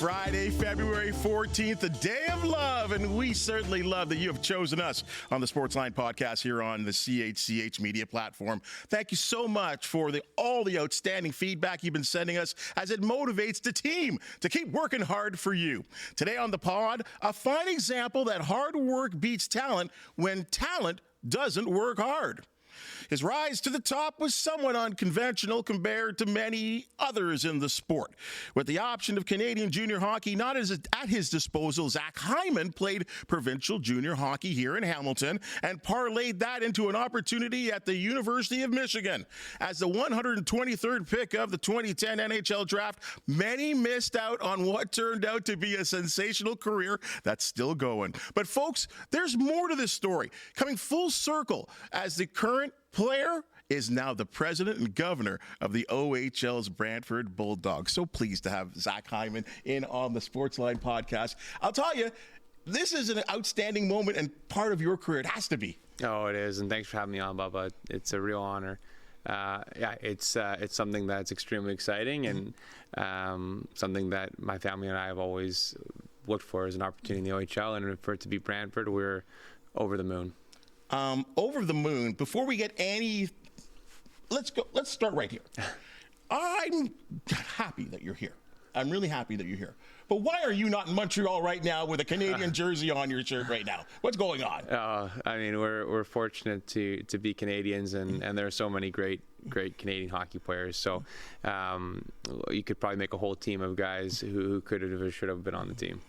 Friday, February 14th, the day of love, and we certainly love that you have chosen us on the Sportsline podcast here on the CHCH media platform. Thank you so much for all the outstanding feedback you've been sending us as it motivates the team to keep working hard for you. Today on the pod, a fine example that hard work beats talent when talent doesn't work hard. His rise to the top was somewhat unconventional compared to many others in the sport. With the option of Canadian junior hockey not at his disposal, Zach Hyman played provincial junior hockey here in Hamilton and parlayed that into an opportunity at the University of Michigan. As the 123rd pick of the 2010 NHL draft, many missed out on what turned out to be a sensational career that's still going. But folks, there's more to this story. Coming full circle as the current player is now the president and governor of the OHL's Brantford Bulldogs. So pleased to have Zach Hyman in on the Sportsline podcast. I'll tell you, this is an outstanding moment and part of your career. It has to be. Oh, it is, and thanks for having me on, Bubba. It's a real honor. It's something that's extremely exciting and something that my family and I have always looked for as an opportunity in the OHL, and for it to be Brantford, we're over the moon. Over the moon. Before we get any, let's start right here. I'm happy that you're here. I'm really happy that you're here. But why are you not in Montreal right now with a Canadian jersey on your shirt right now? What's going on? I mean, we're fortunate to be Canadians, and there are so many great Canadian hockey players. So you could probably make a whole team of guys who could have or should have been on the team.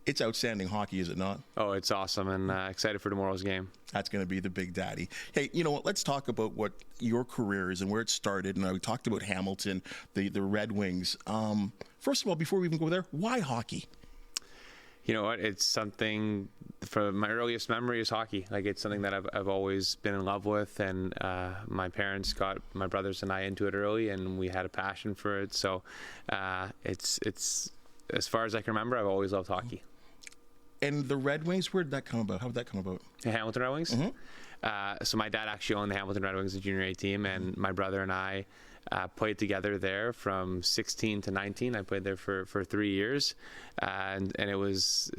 It's outstanding hockey, is it not? Oh, it's awesome, and excited for tomorrow's game. That's going to be the big daddy. Hey, you know what? Let's talk about what your career is and where it started. And we talked about Hamilton, the Red Wings. First of all, before we even go there, why hockey? You know what? It's something from my earliest memory is hockey. Like, it's something that I've always been in love with, and my parents got my brothers and I into it early, and we had a passion for it. So it's as far as I can remember, I've always loved hockey. And the Red Wings, where did that come about? How did that come about? The Hamilton Red Wings? Mm-hmm. So my dad actually owned the Hamilton Red Wings, the junior A team, and my brother and I played together there from 16 to 19. I played there for 3 years, and it was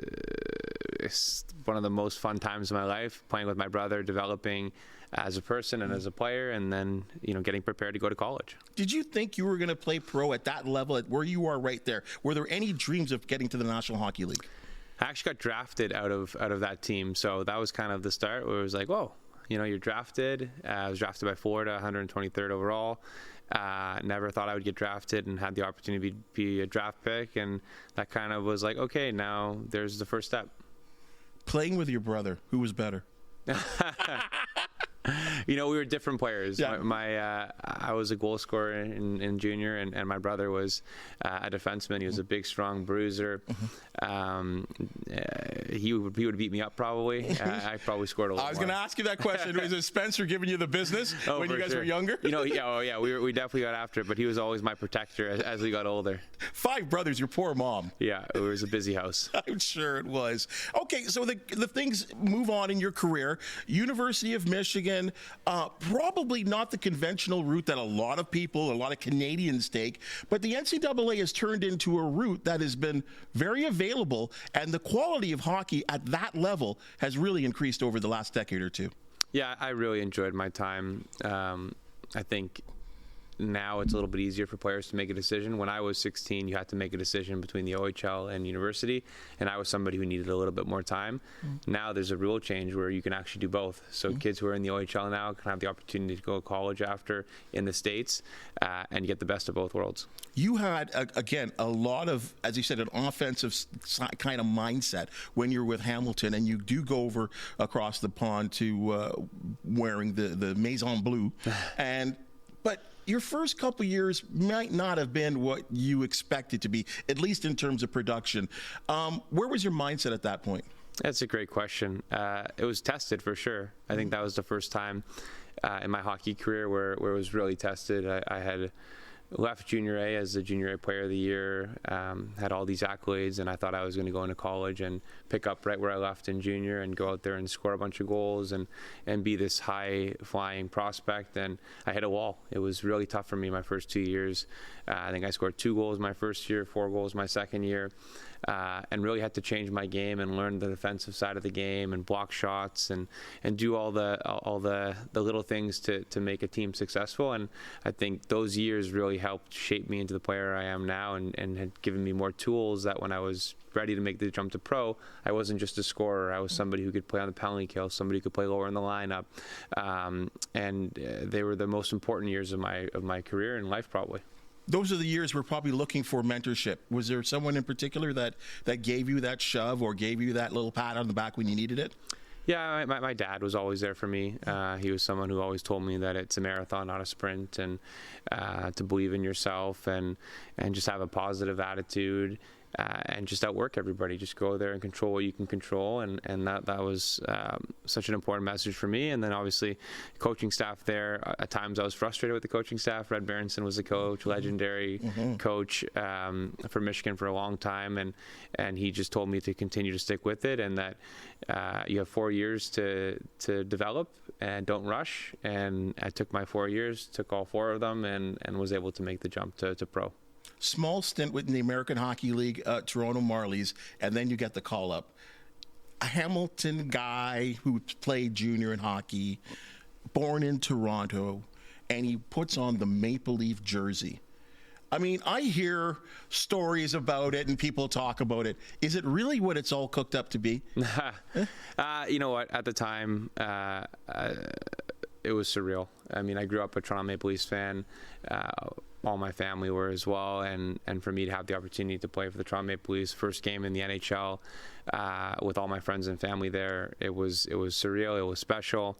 one of the most fun times of my life, playing with my brother, developing as a person and as a player, and then getting prepared to go to college. Did you think you were going to play pro at that level, at where you are right there? Were there any dreams of getting to the National Hockey League? I actually got drafted out of that team, so that was kind of the start where it was like, whoa, you're drafted. I was drafted by Florida, 123rd overall. Never thought I would get drafted, and had the opportunity to be a draft pick, and that kind of was like, okay, now there's the first step. Playing with your brother, who was better? We were different players. Yeah. I was a goal scorer in junior, and my brother was a defenseman. He was a big, strong bruiser. He would beat me up probably. I probably scored a little more. I was going to ask you that question. Was it Spencer giving you the business when you guys were younger? We definitely got after it, but he was always my protector as we got older. 5 brothers, your poor mom. Yeah, it was a busy house. I'm sure it was. Okay, so the things move on in your career. University of Michigan, probably not the conventional route that a lot of Canadians take, but the NCAA has turned into a route that has been very available, and the quality of hockey at that level has really increased over the last decade or two. Yeah, I really enjoyed my time. I think now it's a little bit easier for players to make a decision. When I was 16, you had to make a decision between the OHL and university, and I was somebody who needed a little bit more time. Now there's a rule change where you can actually do both. So kids who are in the OHL now can have the opportunity to go to college after in the States and get the best of both worlds. You had, again, a lot of, as you said, an offensive kind of mindset when you're with Hamilton, and you do go over across the pond to wearing the Maison Bleu. But your first couple years might not have been what you expected to be, at least in terms of production. Where was your mindset at that point? That's a great question. It was tested for sure. I think that was the first time in my hockey career where it was really tested. I had left Junior A as the Junior A Player of the Year, had all these accolades, and I thought I was going to go into college and pick up right where I left in junior and go out there and score a bunch of goals and be this high-flying prospect, and I hit a wall. It was really tough for me my first 2 years. I think I scored 2 goals my first year, 4 goals my second year, and really had to change my game and learn the defensive side of the game and block shots and do all the little things to make a team successful. And I think those years really helped shape me into the player I am now and had given me more tools that when I was ready to make the jump to pro, I wasn't just a scorer. I was somebody who could play on the penalty kill, somebody who could play lower in the lineup, and they were the most important years of my career and life, probably. Those are the years we're probably looking for mentorship. Was there someone in particular that gave you that shove or gave you that little pat on the back when you needed it? Yeah, my dad was always there for me. He was someone who always told me that it's a marathon, not a sprint, and to believe in yourself and just have a positive attitude. And just outwork everybody. Just go there and control what you can control, and that was such an important message for me. And then obviously, coaching staff there. At times, I was frustrated with the coaching staff. Red Berenson was the coach, legendary coach for Michigan for a long time, and he just told me to continue to stick with it, and that you have 4 years to develop and don't rush. And I took my 4 years, took all 4 of them, and was able to make the jump to pro. Small stint within the American Hockey League, Toronto Marlies, and then you get the call up. A Hamilton guy who played junior in hockey, born in Toronto, and he puts on the Maple Leaf jersey. I mean, I hear stories about it and people talk about it. Is it really what it's all cooked up to be? You know what? At the time, it was surreal. I mean, I grew up a Toronto Maple Leafs fan. All my family were as well, and for me to have the opportunity to play for the Toronto Maple Leafs, first game in the NHL, with all my friends and family there, it was surreal. It was special,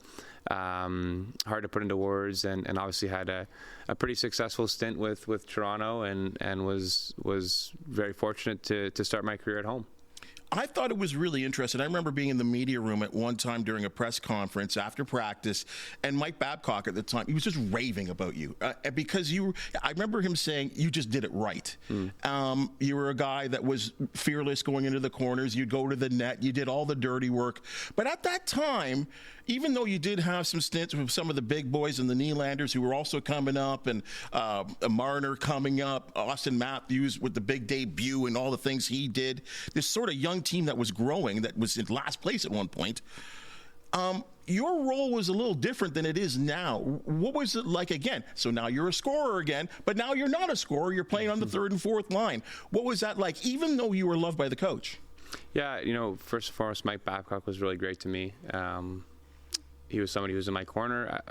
hard to put into words, and obviously had a pretty successful stint with Toronto, and was very fortunate to start my career at home. I thought it was really interesting. I remember being in the media room at one time during a press conference after practice, and Mike Babcock at the time, he was just raving about you because I remember him saying you just did it right. You were a guy that was fearless going into the corners. You'd go to the net. You did all the dirty work. But at that time, even though you did have some stints with some of the big boys and the Nylanders who were also coming up, and Marner coming up, Austin Matthews with the big debut and all the things he did, this sort of young team that was growing, that was in last place at one point, your role was a little different than it is now. What was it like again? So now you're a scorer again, but now you're not a scorer. You're playing on the third and fourth line. What was that like, even though you were loved by the coach? Yeah, first and foremost, Mike Babcock was really great to me. He was somebody who was in my corner,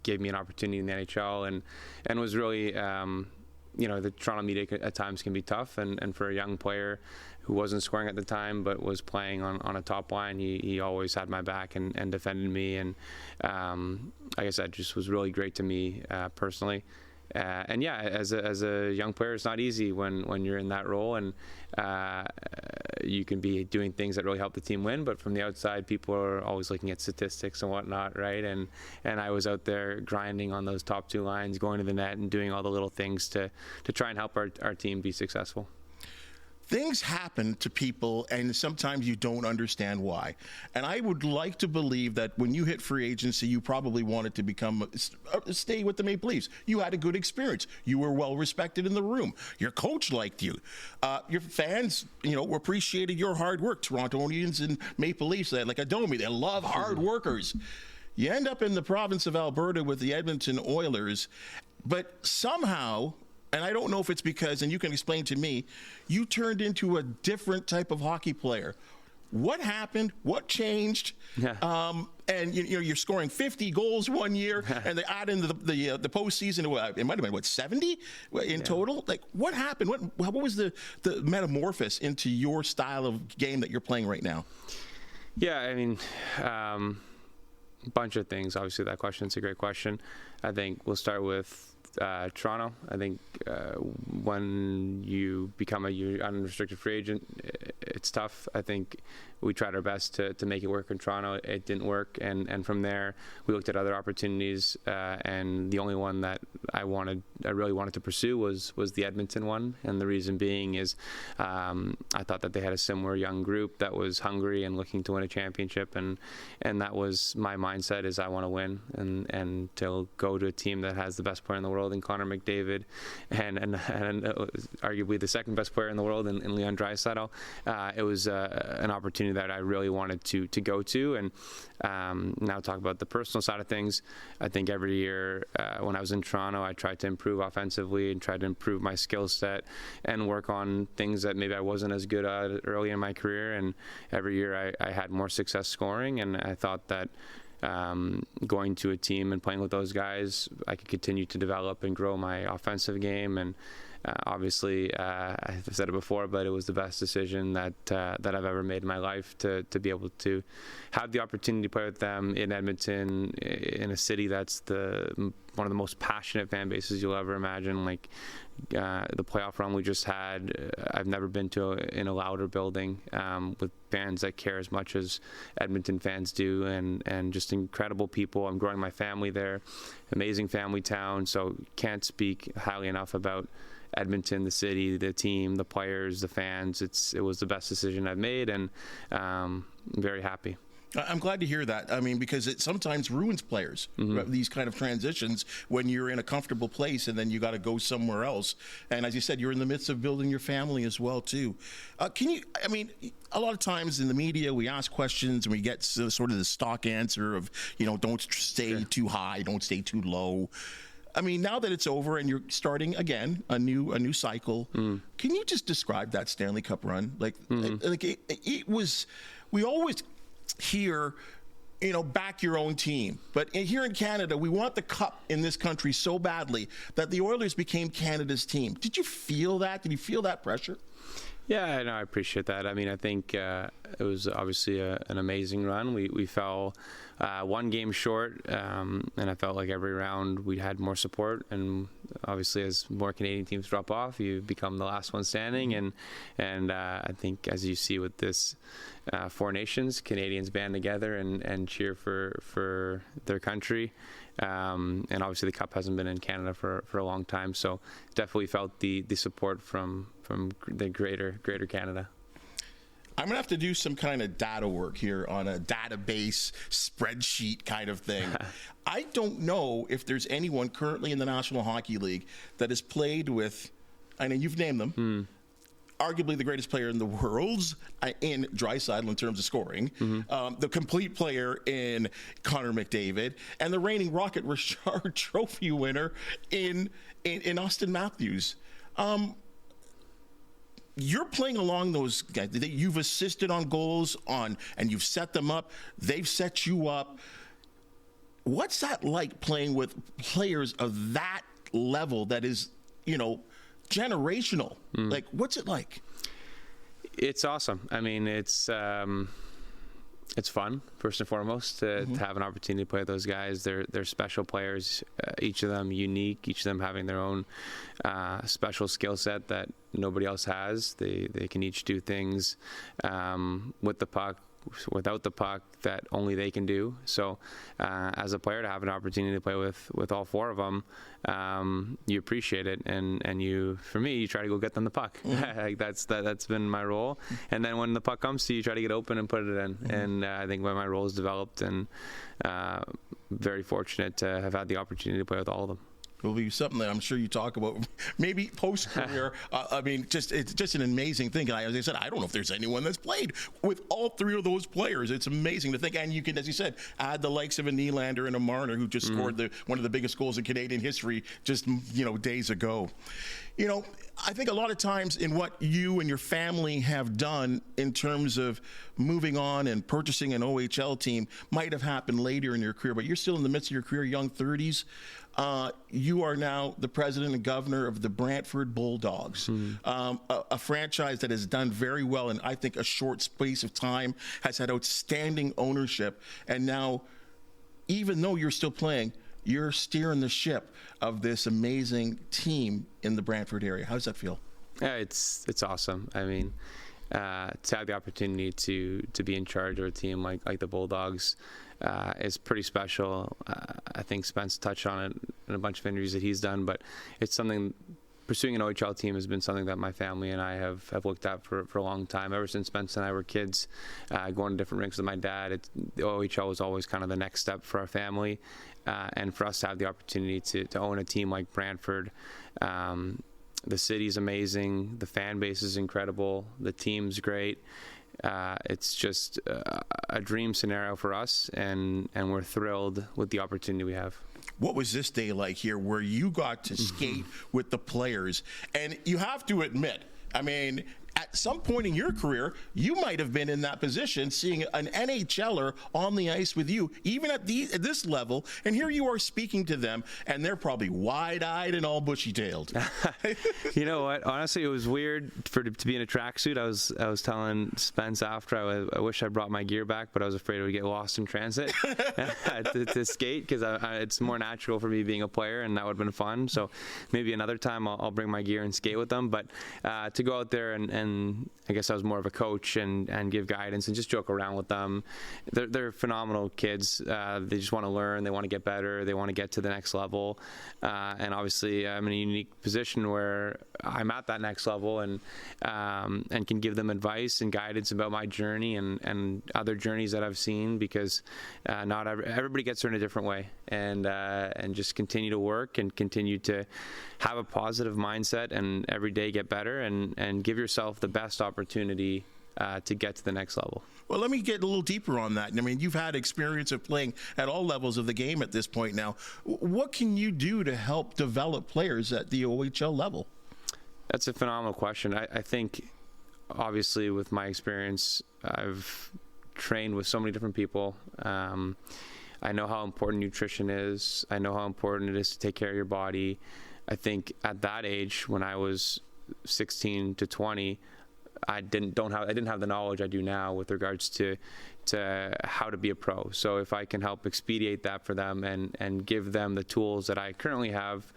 gave me an opportunity in the NHL, and was really, the Toronto media at times can be tough, and for a young player who wasn't scoring at the time but was playing on a top line, he always had my back and defended me, and like I said, just was really great to me personally. And yeah, as a young player, it's not easy when you're in that role, and you can be doing things that really help the team win, but from the outside, people are always looking at statistics and whatnot, right? And I was out there grinding on those top 2 lines, going to the net and doing all the little things to try and help our team be successful. Things happen to people, and sometimes you don't understand why. And I would like to believe that when you hit free agency, you probably wanted to stay with the Maple Leafs. You had a good experience. You were well respected in the room. Your coach liked you. Your fans, appreciated your hard work. Torontonians and Maple Leafs, like Adomi, they love hard workers. You end up in the province of Alberta with the Edmonton Oilers, but somehow, and I don't know if it's because, and you can explain to me, you turned into a different type of hockey player. What happened? What changed? Yeah. And you're scoring 50 goals one year, and they add in the postseason. It might have been 70 in total. Like, what happened? What was the metamorphosis into your style of game that you're playing right now? Yeah, I mean, a bunch of things. Obviously, that question's a great question. I think we'll start with Toronto. I think when you become a unrestricted free agent, it's tough. I think we tried our best to make it work in Toronto. It didn't work, and from there we looked at other opportunities, and the only one that I really wanted to pursue was the Edmonton one. And the reason being is I thought that they had a similar young group that was hungry and looking to win a championship, and that was my mindset, is I want to win and to go to a team that has the best player in the world in Connor McDavid, and arguably the second best player in the world in Leon Draisaitl. It was an opportunity that I really wanted to go to. And now talk about the personal side of things. I think every year when I was in Toronto, I tried to improve offensively and tried to improve my skill set and work on things that maybe I wasn't as good at early in my career. And every year I had more success scoring, and I thought that going to a team and playing with those guys, I could continue to develop and grow my offensive game. And obviously, I've said it before, but it was the best decision that I've ever made in my life to be able to have the opportunity to play with them in Edmonton, in a city that's one of the most passionate fan bases you'll ever imagine. Like the playoff run we just had, I've never been in a louder building with fans that care as much as Edmonton fans do, and just incredible people. I'm growing my family there, amazing family town. So can't speak highly enough about Edmonton, the city, the team, the players, the fans. It was the best decision I've made, and I'm very happy. I'm glad to hear that. I mean, because it sometimes ruins players, these kind of transitions, when you're in a comfortable place and then you got to go somewhere else. And as you said, you're in the midst of building your family as well, too. A lot of times in the media, we ask questions and we get sort of the stock answer of, don't stay too high, don't stay too low. I mean, now that it's over and you're starting again a new cycle, can you just describe that Stanley Cup run? It was. We always hear, back your own team, but here in Canada, we want the cup in this country so badly that the Oilers became Canada's team. Did you feel that? Did you feel that pressure? Yeah, no, I appreciate that. I mean, I think it was obviously an amazing run. We fell one game short, and I felt like every round we had more support. And obviously, as more Canadian teams drop off, you become the last one standing. And I think, as you see with this Four Nations, Canadians band together and cheer for their country. And obviously the cup hasn't been in Canada for a long time, so definitely felt the support from the greater Canada. I'm going to have to do some kind of data work here on a database spreadsheet kind of thing. I don't know if there's anyone currently in the National Hockey League that has played with, I know you've named them, arguably the greatest player in the world in Draisaitl in terms of scoring, the complete player in Connor McDavid, and the reigning Rocket Richard Trophy winner in Austin Matthews. You're playing along those guys. You've assisted on goals and you've set them up. They've set you up. What's that like, playing with players of that level that is, generational? Like, what's it like? It's awesome. I mean, it's fun, first and foremost, to have an opportunity to play with those guys. They're special players, each of them unique, each of them having their own special skill set that nobody else has. They can each do things with the puck, without the puck, that only they can do. So as a player, to have an opportunity to play with all four of them, you appreciate it, and you try to go get them the puck. Like that's been my role. And then when the puck comes to you, try to get open and put it in. And I think when my role has developed, and very fortunate to have had the opportunity to play with all of them. Will be something that I'm sure you talk about maybe post-career. It's just an amazing thing. And as I said, I don't know if there's anyone that's played with all three of those players. It's amazing to think. And you can, as you said, add the likes of a Nylander and a Marner, who just scored one of the biggest goals in Canadian history just days ago. I think a lot of times in what you and your family have done in terms of moving on and purchasing an OHL team might have happened later in your career, but you're still in the midst of your career, young 30s. You are now the president and governor of the Brantford Bulldogs, a franchise that has done very well in, I think, a short space of time, has had outstanding ownership, and now, even though you're still playing, you're steering the ship of this amazing team in the Brantford area. How does that feel? Yeah, it's awesome. I mean, to have the opportunity to be in charge of a team like the Bulldogs is pretty special. I think Spence touched on it in a bunch of interviews that he's done, but it's something. Pursuing an OHL team has been something that my family and I have looked at for a long time. Ever since Spence and I were kids, going to different rinks with my dad, the OHL was always kind of the next step for our family. And for us to have the opportunity to own a team like Brantford, the city's amazing, the fan base is incredible, the team's great. It's just a dream scenario for us, and we're thrilled with the opportunity we have. What was this day like here where you got to skate with the players? And you have to admit, I mean, at some point in your career, you might have been in that position, seeing an NHLer on the ice with you, even at this level. And here you are speaking to them, and they're probably wide-eyed and all bushy-tailed. You know what? Honestly, it was weird to be in a tracksuit. I was telling Spence after, I wish I brought my gear back, but I was afraid it would get lost in transit to skate, because it's more natural for me being a player, and that would have been fun. So maybe another time I'll bring my gear and skate with them. But to go out there and I guess I was more of a coach and give guidance and just joke around with them. They're phenomenal kids. They just want to learn. They want to get better. They want to get to the next level. And obviously, I'm in a unique position where I'm at that next level and can give them advice and guidance about my journey and other journeys that I've seen, because not everybody gets there in a different way. And just continue to work and continue to have a positive mindset and every day get better and give yourself the best opportunity to get to the next level. Well, let me get a little deeper on that. I mean, you've had experience of playing at all levels of the game at this point now. What can you do to help develop players at the OHL level? That's a phenomenal question. I think, obviously, with my experience, I've trained with so many different people. I know how important nutrition is. I know how important it is to take care of your body. I think at that age, when I was 16 to 20, I didn't have the knowledge I do now with regards to how to be a pro. So if I can help expedite that for them and give them the tools that I currently have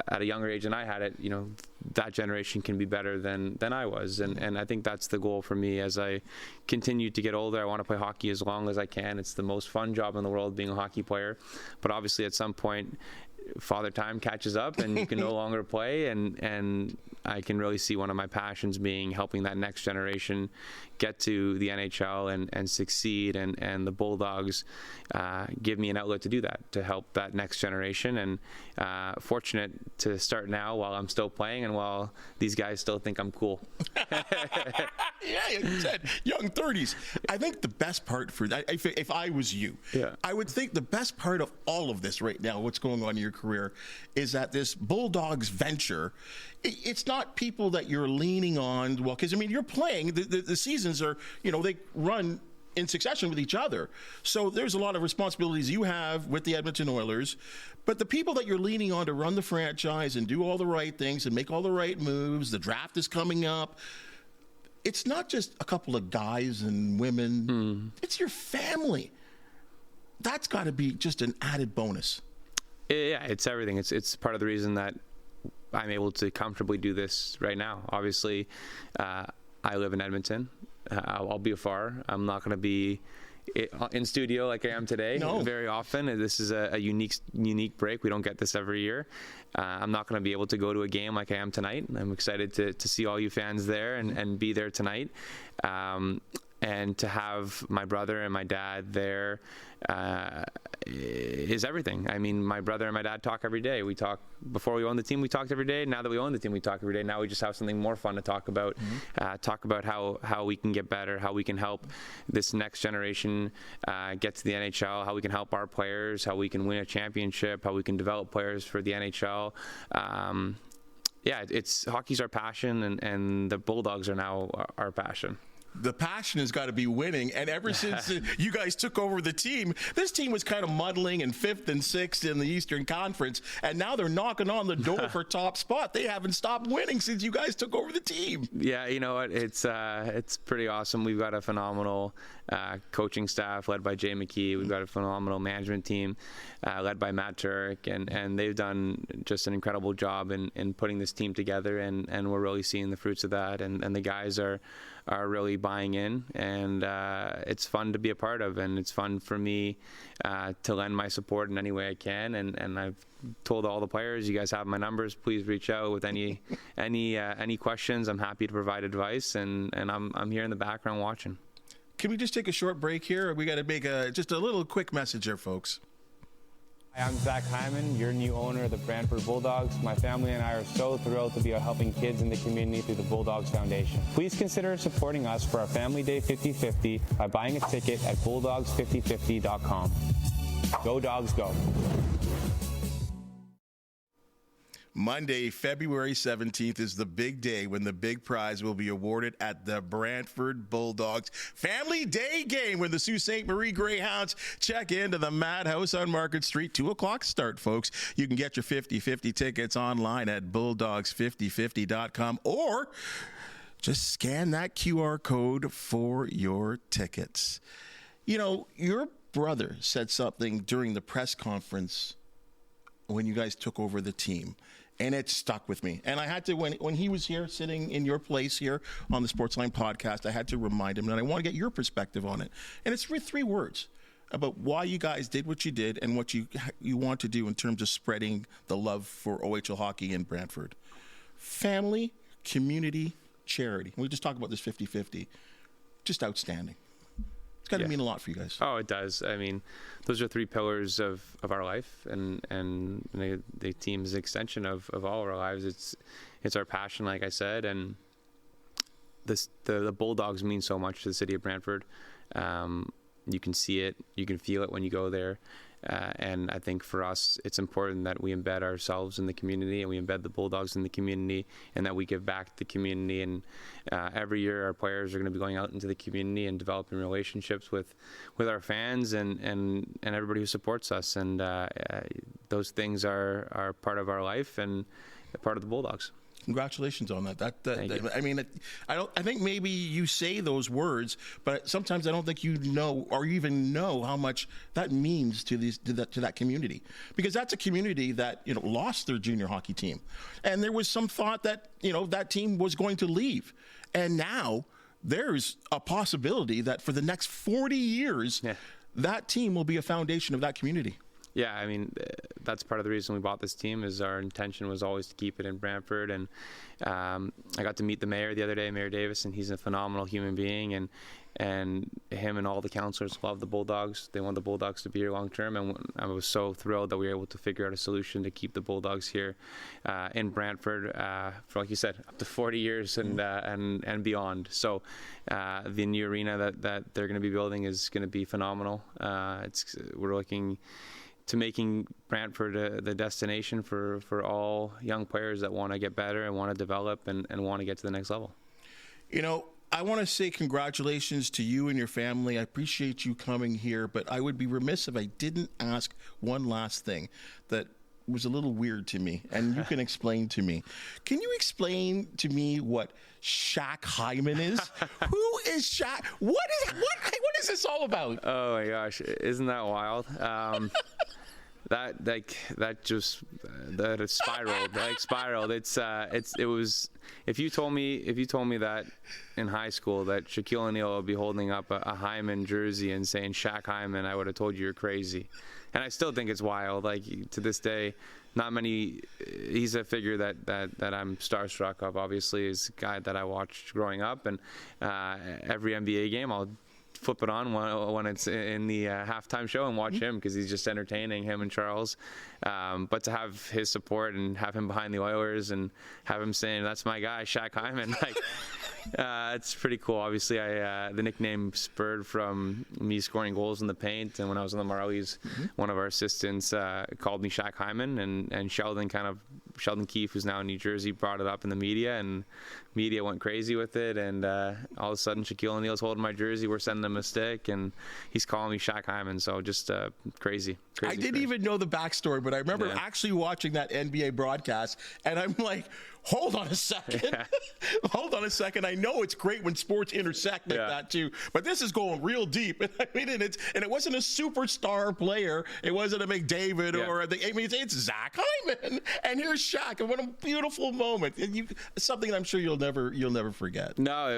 at a younger age than I had it, you know, that generation can be better than I was. And I think that's the goal for me as I continue to get older. I want to play hockey as long as I can. It's the most fun job in the world, being a hockey player. But obviously at some point, Father Time catches up and you can no longer play, and I can really see one of my passions being helping that next generation get to the NHL and succeed, and the Bulldogs give me an outlet to do that, to help that next generation. And fortunate to start now while I'm still playing and while these guys still think I'm cool. Yeah, you said young 30s. I think the best part for that, if I was you, I would think the best part of all of this right now, what's going on in your career, is that this Bulldogs venture, it's not people that you're leaning on. Well, because I mean, you're playing, the seasons are, you know, they run in succession with each other. So there's a lot of responsibilities you have with the Edmonton Oilers, but the people that you're leaning on to run the franchise and do all the right things and make all the right moves, the draft is coming up. It's not just a couple of guys and women. It's your family. That's got to be just an added bonus. Yeah, it's everything. It's part of the reason that I'm able to comfortably do this right now. Obviously, I live in Edmonton. I'll be afar. I'm not going to be in studio like I am today very often. This is a unique break. We don't get this every year. I'm not going to be able to go to a game like I am tonight. I'm excited to see all you fans there and be there tonight. And to have my brother and my dad there is everything. I mean, my brother and my dad talk every day. We talk before we own the team. We talked every day. Now that we own the team, we talk every day. Now we just have something more fun to talk about. Talk about how we can get better, how we can help this next generation get to the NHL, how we can help our players, how we can win a championship, how we can develop players for the NHL. Yeah, hockey's our passion, and the Bulldogs are now our passion. The passion has got to be winning, and ever since you guys took over the team, this team was kind of muddling in 5th and 6th in the Eastern Conference, and now they're knocking on the door for top spot. They haven't stopped winning since you guys took over the team. Yeah, you know what? It's pretty awesome. We've got a phenomenal coaching staff led by Jay McKee. We've got a phenomenal management team led by Matt Turek, and they've done just an incredible job in putting this team together, and we're really seeing the fruits of that, and the guys are really buying in, and it's fun to be a part of, and it's fun for me to lend my support in any way I can, and I've told all the players, you guys have my numbers, please reach out with any questions. I'm happy to provide advice, and I'm here in the background watching. Can we just take a short break here? We got to make just a little quick message here, folks. Hi, I'm Zach Hyman, your new owner of the Brantford Bulldogs. My family and I are so thrilled to be helping kids in the community through the Bulldogs Foundation. Please consider supporting us for our Family Day 50-50 by buying a ticket at bulldogs5050.com. Go Dogs, go. Monday, February 17th is the big day when the big prize will be awarded at the Brantford Bulldogs Family Day game when the Sault Ste. Marie Greyhounds check into the Madhouse on Market Street. 2 o'clock start, folks. You can get your 50-50 tickets online at bulldogs5050.com or just scan that QR code for your tickets. You know, your brother said something during the press conference when you guys took over the team, and it stuck with me. And I had to, when he was here sitting in your place here on the Sportsline podcast, I had to remind him, and I want to get your perspective on it. And it's 3 words about why you guys did what you did and what you want to do in terms of spreading the love for OHL hockey in Brantford. Family, community, charity. We just talked about this 50-50. Just outstanding. It's got to mean a lot for you guys. Oh, it does. I mean, those are 3 pillars of our life, and the team is an extension of all of our lives. It's our passion, like I said, and the Bulldogs mean so much to the city of Brantford. You can see it, you can feel it when you go there. And I think for us, it's important that we embed ourselves in the community, and we embed the Bulldogs in the community, and that we give back to the community. And every year, our players are going to be going out into the community and developing relationships with our fans and everybody who supports us. And those things are part of our life and part of the Bulldogs. Congratulations on that. Thank you. I mean, I think maybe you say those words, but sometimes I don't think you know or even know how much that means to that community, because that's a community that lost their junior hockey team, and there was some thought that that team was going to leave, and now there's a possibility that for the next 40 years, that team will be a foundation of that community. Yeah, I mean, that's part of the reason we bought this team. Is our intention was always to keep it in Brantford. And I got to meet the mayor the other day, Mayor Davis, and he's a phenomenal human being. And him and all the councillors love the Bulldogs. They want the Bulldogs to be here long term. And I was so thrilled that we were able to figure out a solution to keep the Bulldogs here in Brantford for, like you said, up to 40 years and beyond. So the new arena that they're going to be building is going to be phenomenal. We're looking to making Brantford the destination for all young players that want to get better and want to develop and want to get to the next level. I want to say congratulations to you and your family. I appreciate you coming here, but I would be remiss if I didn't ask one last thing that was a little weird to me, and you can explain to me. Can you explain to me what Shaq Hyman is? Who is Shaq? What is this all about? Oh my gosh, isn't that wild? That spiraled. It was. If you told me that in high school that Shaquille O'Neal would be holding up a Hyman jersey and saying Shaq Hyman, I would have told you you're crazy. And I still think it's wild. Like, to this day, not many. He's a figure that I'm starstruck of. Obviously, is a guy that I watched growing up, and every NBA game I'll flip it on when it's in the halftime show and watch him, because he's just entertaining, him and Charles. But to have his support and have him behind the Oilers and have him saying, that's my guy, Shaq Hyman, it's pretty cool. Obviously, the nickname spurred from me scoring goals in the paint, and when I was on the Marlies, one of our assistants called me Shaq Hyman, and Sheldon Keefe, who's now in New Jersey, brought it up in the media, and media went crazy with it, and all of a sudden Shaquille O'Neal's holding my jersey, we're sending him a stick, and he's calling me Shaq Hyman. So just crazy. I didn't even know the backstory, but I remember actually watching that NBA broadcast, and I'm like, hold on a second. Hold on a second. I know it's great when sports intersect like that too, but this is going real deep. And I mean, and it wasn't a superstar player. It wasn't a McDavid it's Zach Hyman. And here's Shaq. And what a beautiful moment. And something I'm sure you'll never forget. No,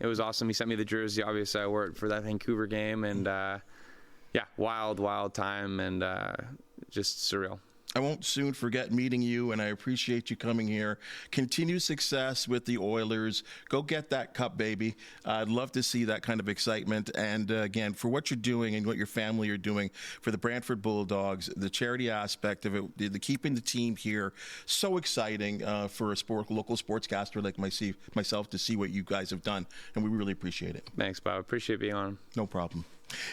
it was awesome. He sent me the jersey. Obviously, I wore it for that Vancouver game, and wild time, and just surreal. I won't soon forget meeting you, and I appreciate you coming here. Continue success with the Oilers. Go get that cup, baby. I'd love to see that kind of excitement. And again, for what you're doing and what your family are doing for the Brantford Bulldogs, the charity aspect of it, the keeping the team here, so exciting for a local sportscaster like myself to see what you guys have done, and we really appreciate it. Thanks, Bob. Appreciate being on. No problem.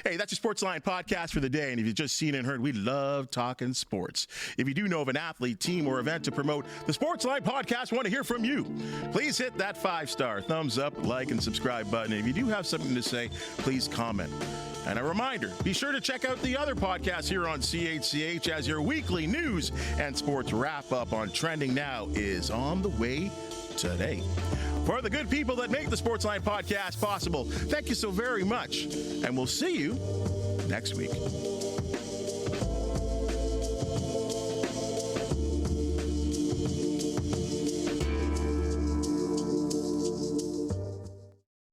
Hey, that's your Sportsline podcast for the day. And if you've just seen and heard, we love talking sports. If you do know of an athlete, team, or event to promote, the Sportsline podcast want to hear from you. Please hit that 5-star thumbs up, like, and subscribe button. And if you do have something to say, please comment. And a reminder, be sure to check out the other podcasts here on CHCH as your weekly news and sports wrap-up on Trending Now is on the way today. For the good people that make the Sportsline podcast possible, thank you so very much. And we'll see you next week.